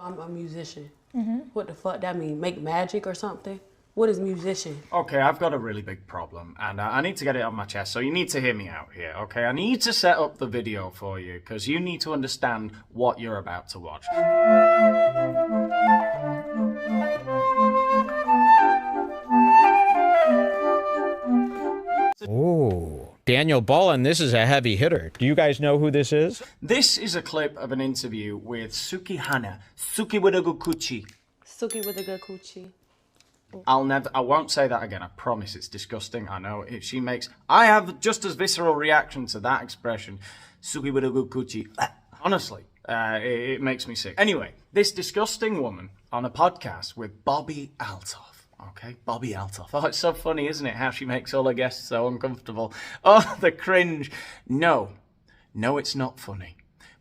I'm a musician. What the fuck that mean? Make magic or something? What is musician? Okay, I've got a really big problem, and I need to get it off my chest, so you need to hear me out here, okay? I need to set up the video for you, because you need to understand what you're about to watch. Oh, Daniel Boland, this is a heavy hitter. Do you guys know who this is? This is a clip of an interview with Suki Hana, Suki with a good coochie. Suki with a good coochie. I won't say that again, I promise. It's disgusting, I know. I have just as visceral reaction to that expression, Suki with a good coochie. Honestly, it makes me sick. Anyway, this disgusting woman on a podcast with Bobbi Althoff. Okay, Bobbi Althoff. Oh, it's so funny, isn't it, how she makes all her guests so uncomfortable. Oh, the cringe. No, it's not funny.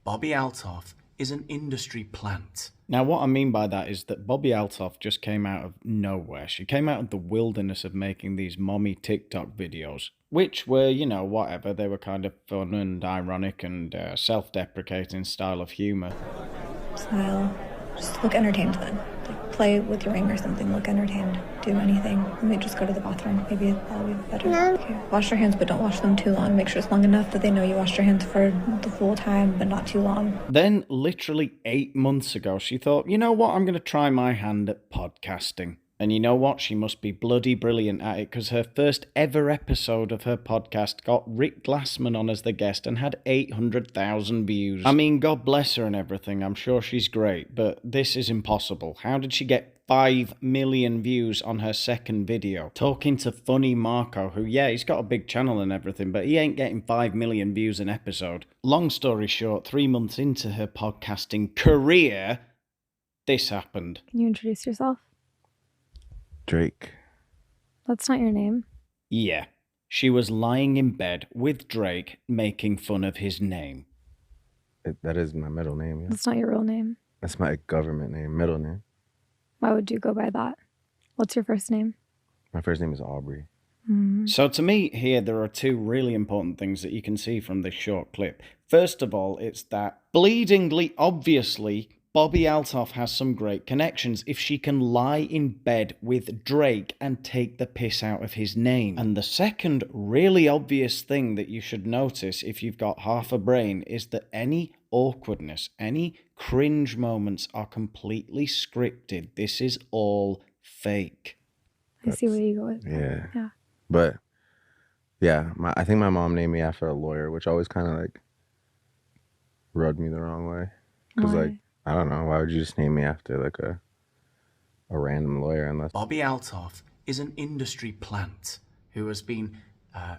Bobbi Althoff is an industry plant. Now, what I mean by that is that Bobbi Althoff just came out of nowhere. She came out of the wilderness of making these mommy TikTok videos, which were, you know, whatever. They were kind of fun and ironic and self-deprecating style of humour. Smile. Just look entertained then. Like play with your ring or something. Look entertained. Do anything. Maybe just go to the bathroom. Maybe that'll be better. No. Okay. Wash your hands, but don't wash them too long. Make sure it's long enough that they know you washed your hands for the full time, but not too long. Then, literally 8 months ago, she thought, you know what, I'm going to try my hand at podcasting. And you know what? She must be bloody brilliant at it, because her first ever episode of her podcast got Rick Glassman on as the guest and had 800,000 views. I mean, God bless her and everything. I'm sure she's great, but this is impossible. How did she get 5 million views on her second video? Talking to Funny Marco, who, yeah, he's got a big channel and everything, but he ain't getting 5 million views an episode. Long story short, 3 months into her podcasting career, this happened. Can you introduce yourself? Drake. That's not your name. Yeah, she was lying in bed with Drake making fun of his name. That is my middle name, yeah. That's not your real name. That's my government name, middle name. Why would you go by that? What's your first name? My first name is Aubrey. So to me, here, there are 2 really important things that you can see from this short clip. First of all, it's that bleedingly obviously Bobbi Althoff has some great connections if she can lie in bed with Drake and take the piss out of his name. And the second really obvious thing that you should notice if you've got half a brain is that any awkwardness, any cringe moments are completely scripted. This is all fake. I see where you go with. Yeah. Yeah. But, yeah, I think my mom named me after a lawyer, which always kind of, like, rubbed me the wrong way. Because, like, I don't know, why would you just name me after, like, a random lawyer unless... Bobbi Althoff is an industry plant who has been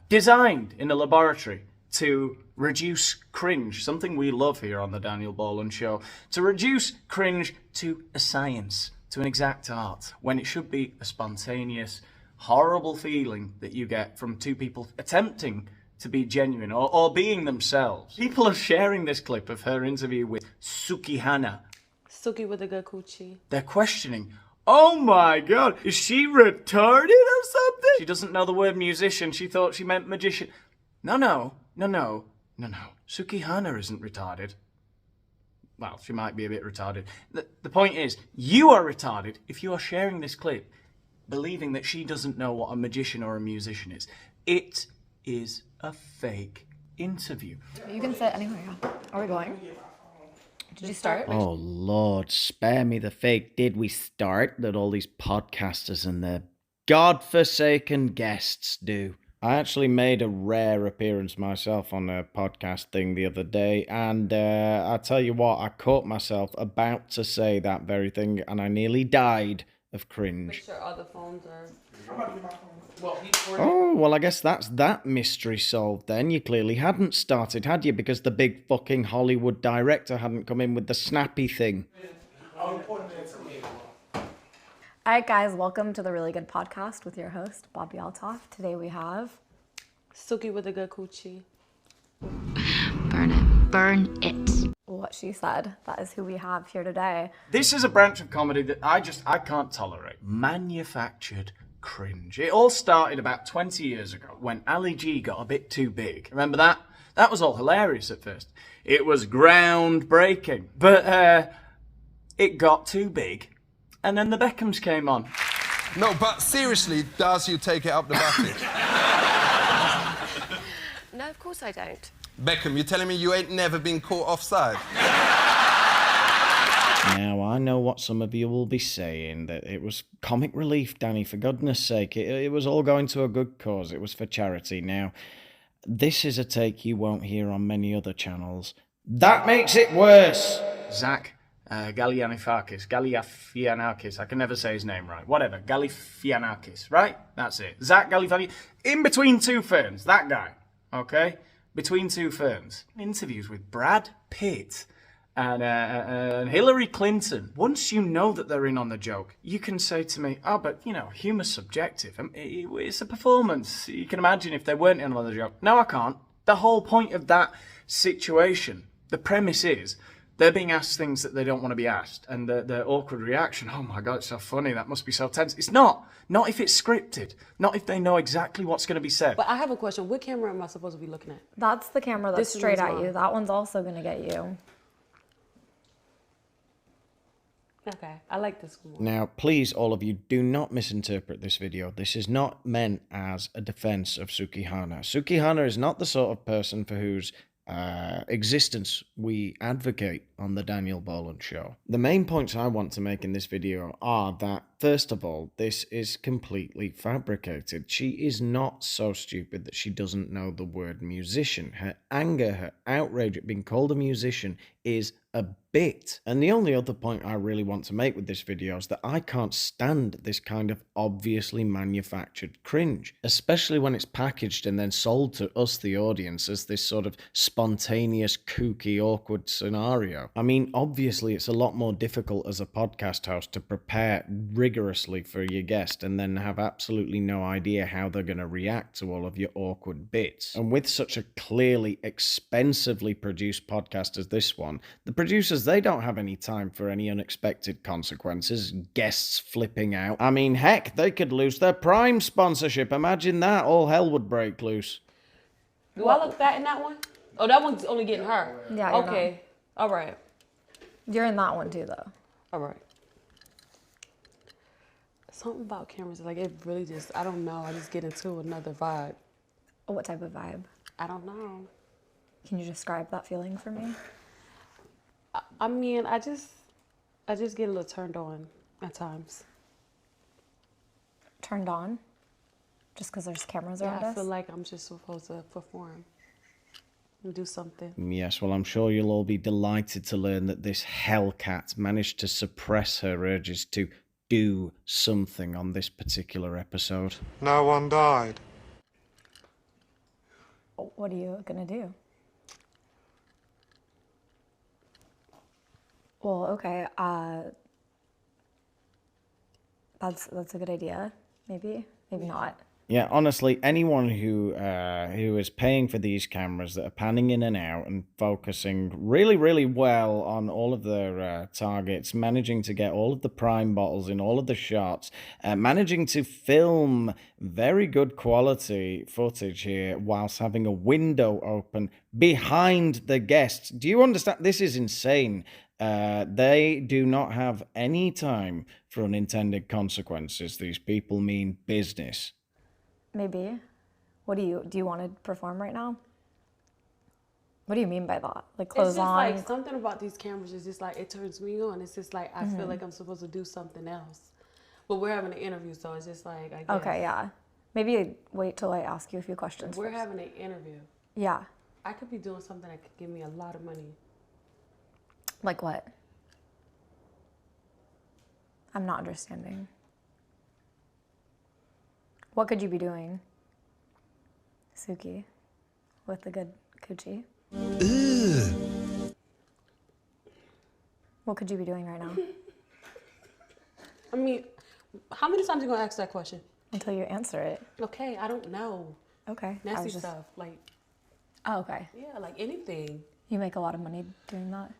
designed in a laboratory to reduce cringe, something we love here on the Daniel Boland Show, to reduce cringe to a science, to an exact art, when it should be a spontaneous, horrible feeling that you get from 2 people attempting to be genuine or being themselves. People are sharing this clip of her interview with Suki Hana. Suki with a good coochie. They're questioning, oh my God, is she retarded or something? She doesn't know the word musician. She thought she meant magician. No. Suki Hana isn't retarded. Well, she might be a bit retarded. The point is, you are retarded if you are sharing this clip believing that she doesn't know what a magician or a musician is. It is a fake interview. You can sit anywhere. Are we going? Did you start? Oh, Lord, spare me the fake. Did we start that all these podcasters and their godforsaken guests do? I actually made a rare appearance myself on a podcast thing the other day, and I tell you what, I caught myself about to say that very thing, and I nearly died of cringe. Make sure all the phones are... Oh, well, I guess that's that mystery solved then. You clearly hadn't started, had you? Because the big fucking Hollywood director hadn't come in with the snappy thing. All right, guys, welcome to the Really Good Podcast with your host, Bobbi Althoff. Today we have... Suki with a good coochie. Burn it. Burn it. What she said. That is who we have here today. This is a branch of comedy that I can't tolerate. Manufactured cringe. It all started about 20 years ago when Ali G got a bit too big. Remember that? That was all hilarious at first. It was groundbreaking. But it got too big, and then the Beckhams came on. No, but seriously, does you take it up the bucket? No, of course I don't. Beckham, you're telling me you ain't never been caught offside? Now, I know what some of you will be saying, that it was comic relief, Danny, for goodness sake. It was all going to a good cause. It was for charity. Now, this is a take you won't hear on many other channels. That makes it worse! Zach Galifianakis. I can never say his name right. Whatever. Galifianakis, right? That's it. Zach Galifianakis. In between two ferns. That guy. Okay? Between two ferns. Interviews with Brad Pitt and Hillary Clinton. Once you know that they're in on the joke, you can say to me, oh, but, you know, humour's subjective. It's a performance. You can imagine if they weren't in on the joke. No, I can't. The whole point of that situation, the premise is, they're being asked things that they don't want to be asked. And the awkward reaction, oh my God, it's so funny, that must be so tense. It's not. Not if it's scripted. Not if they know exactly what's going to be said. But I have a question. What camera am I supposed to be looking at? That's the camera that's straight at mine. you. That one's also going to get you. Okay, I like this one. Now, please, all of you, do not misinterpret this video. This is not meant as a defense of Suki Hana. Suki Hana is not the sort of person for whose existence we advocate on the Daniel Boland Show. The main points I want to make in this video are that, first of all, this is completely fabricated. She is not so stupid that she doesn't know the word musician. Her anger, her outrage at being called a musician is a bit. And the only other point I really want to make with this video is that I can't stand this kind of obviously manufactured cringe, especially when it's packaged and then sold to us, the audience, as this sort of spontaneous, kooky, awkward scenario. I mean, obviously it's a lot more difficult as a podcast host to prepare rigorously for your guest and then have absolutely no idea how they're going to react to all of your awkward bits. And with such a clearly expensively produced podcast as this one, the producers, they don't have any time for any unexpected consequences, guests flipping out. I mean, heck, they could lose their Prime sponsorship. Imagine that. All hell would break loose. Do I look fat in that one? Oh, that one's only getting her. Yeah, okay. All right. You're in that one too, though. All right. Something about cameras, like it really just, I don't know. I just get into another vibe. What type of vibe? I don't know. Can you describe that feeling for me? I mean, I just get a little turned on at times. Turned on? Just because there's cameras around us? I feel like I'm just supposed to perform and do something. Yes, well, I'm sure you'll all be delighted to learn that this hellcat managed to suppress her urges to do something on this particular episode. No one died. What are you gonna do? Well, okay, that's a good idea. Maybe not. Yeah, honestly, anyone who is paying for these cameras that are panning in and out and focusing really, really well on all of their targets, managing to get all of the prime bottles in all of the shots, managing to film very good quality footage here whilst having a window open behind the guests. Do you understand? This is insane. They do not have any time for unintended consequences. These people mean business. Maybe. Do you want to perform right now? What do you mean by that? Like clothes it's just on? Like something about these cameras is just like, it turns me on. It's just like, I feel like I'm supposed to do something else. But we're having an interview, so it's just like, I guess. Okay, yeah. Maybe wait till I ask you a few questions We're first. having an interview. Yeah. I could be doing something that could give me a lot of money. Like what? I'm not understanding. What could you be doing, Suki, with the good coochie? What could you be doing right now? I mean, how many times are you gonna ask that question? Until you answer it. Okay, I don't know. Okay. Nasty stuff, like. Oh, okay. Yeah, like anything. You make a lot of money doing that?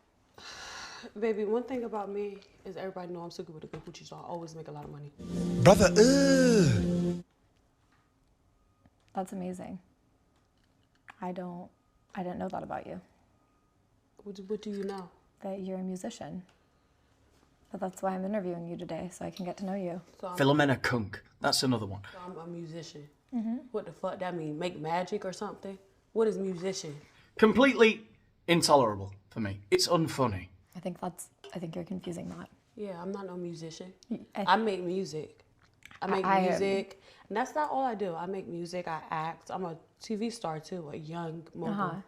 Baby, one thing about me is everybody know I'm Suki with a good coochie, so I always make a lot of money. Brother, That's amazing. I didn't know that about you. What do you know? That you're a musician. But that's why I'm interviewing you today, so I can get to know you. Philomena Kunk. That's another one. So I'm a musician. What the fuck that mean? Make magic or something? What is musician? Completely intolerable for me. It's unfunny. I think you're confusing that. Yeah, I'm not no musician. I make music. I make music. And that's not all I do. I make music, I act. I'm a TV star too, a young mogul.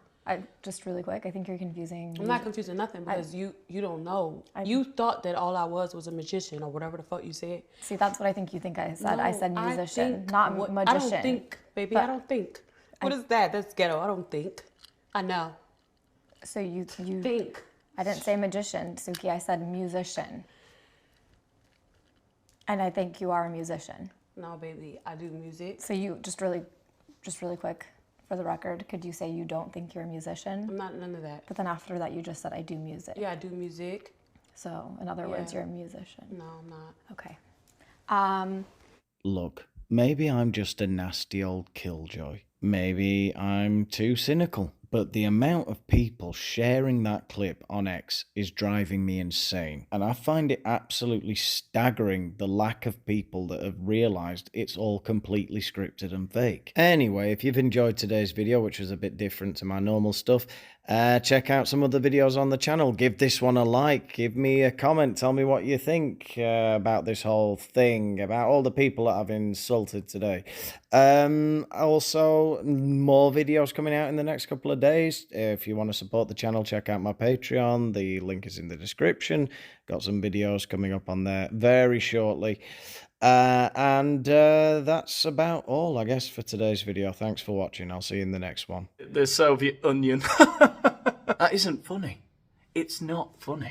Just really quick, I think you're confusing. I'm not confusing nothing because you don't know. You thought that all I was a magician or whatever the fuck you said. See, that's what I think you think I said. No, I said musician, not magician. I don't think, baby. I don't think. What is that? That's ghetto. I don't think. I know. So you think. I didn't say magician, Suki. I said musician. And I think you are a musician. No, baby. I do music. So you just really quick. For the record, could you say you don't think you're a musician? I'm not none of that. But then after that, you just said I do music. Yeah, I do music. So, in other words, you're a musician. No, I'm not. Okay. Look, maybe I'm just a nasty old killjoy. Maybe I'm too cynical. But the amount of people sharing that clip on X is driving me insane. And I find it absolutely staggering the lack of people that have realised it's all completely scripted and fake. Anyway, if you've enjoyed today's video, which was a bit different to my normal stuff, check out some other videos on the channel. Give this one a like. Give me a comment. Tell me what you think about this whole thing, about all the people that I've insulted today. Also, more videos coming out in the next couple of days. If you want to support the channel, check out my Patreon. The link is in the description. Got some videos coming up on there very shortly. And that's about all, I guess, for today's video. Thanks for watching. I'll see you in the next one. The Soviet onion. That isn't funny. It's not funny.